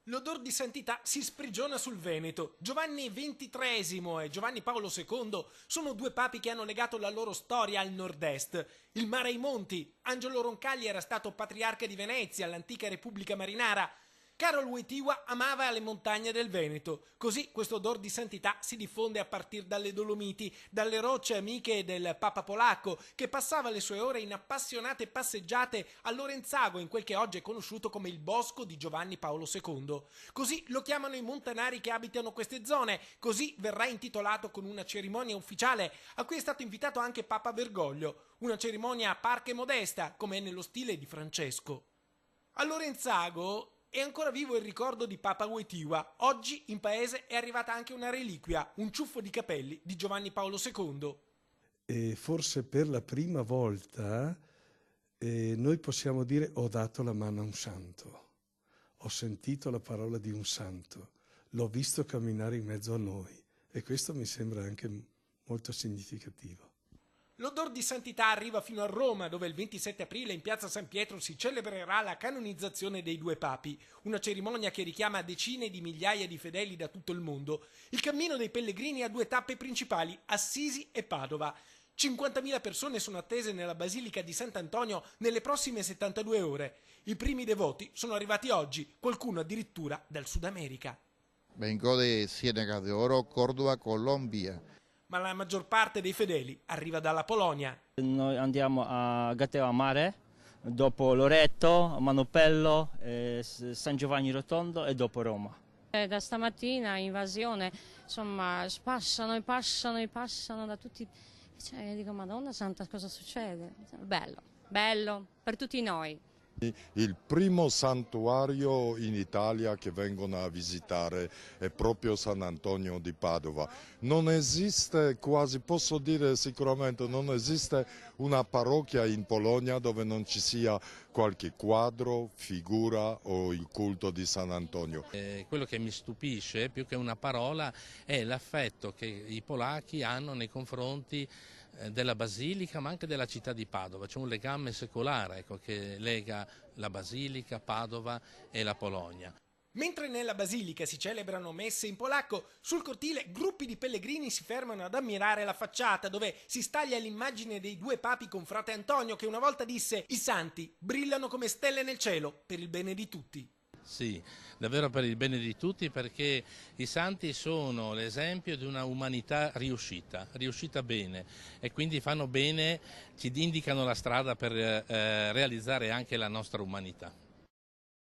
L'odor di santità si sprigiona sul Veneto. Giovanni XXIII e Giovanni Paolo II sono due papi che hanno legato la loro storia al nord-est. Il mare ai monti. Angelo Roncalli era stato patriarca di Venezia, l'antica Repubblica Marinara. Karol Wojtyła amava le montagne del Veneto. Così questo odor di santità si diffonde a partire dalle Dolomiti, dalle rocce amiche del Papa polacco, che passava le sue ore in appassionate passeggiate a Lorenzago, in quel che oggi è conosciuto come il Bosco di Giovanni Paolo II. Così lo chiamano i montanari che abitano queste zone. Così verrà intitolato con una cerimonia ufficiale a cui è stato invitato anche Papa Bergoglio. Una cerimonia parca e modesta, come è nello stile di Francesco. A Lorenzago è ancora vivo il ricordo di Papa Wojtyła. Oggi in paese è arrivata anche una reliquia, un ciuffo di capelli di Giovanni Paolo II. E forse per la prima volta noi possiamo dire: ho dato la mano a un santo, ho sentito la parola di un santo, l'ho visto camminare in mezzo a noi, e questo mi sembra anche molto significativo. L'odor di santità arriva fino a Roma, dove il 27 aprile in piazza San Pietro si celebrerà la canonizzazione dei due papi, una cerimonia che richiama decine di migliaia di fedeli da tutto il mondo. Il cammino dei pellegrini ha due tappe principali, Assisi e Padova. 50.000 persone sono attese nella Basilica di Sant'Antonio nelle prossime 72 ore. I primi devoti sono arrivati oggi, qualcuno addirittura dal Sud America. Vengo de Ciénaga de Oro, Córdoba, Colombia. Ma la maggior parte dei fedeli arriva dalla Polonia. Noi andiamo a Gateva Mare, dopo Loreto, Manopello, San Giovanni Rotondo e dopo Roma. Da stamattina invasione, insomma, passano da tutti. Cioè, dico, Madonna Santa, cosa succede? Bello, bello per tutti noi. Il primo santuario in Italia che vengono a visitare è proprio San Antonio di Padova. Non esiste quasi, posso dire sicuramente, non esiste una parrocchia in Polonia dove non ci sia qualche quadro, figura o il culto di San Antonio. Quello che mi stupisce, più che una parola, è l'affetto che i polacchi hanno nei confronti della Basilica, ma anche della città di Padova. C'è un legame secolare, ecco, che lega la Basilica, Padova e la Polonia. Mentre nella Basilica si celebrano messe in polacco, sul cortile gruppi di pellegrini si fermano ad ammirare la facciata, dove si staglia l'immagine dei due papi con frate Antonio, che una volta disse: «I santi brillano come stelle nel cielo per il bene di tutti». Sì, davvero per il bene di tutti, perché i santi sono l'esempio di una umanità riuscita bene, e quindi fanno bene, ci indicano la strada per realizzare anche la nostra umanità.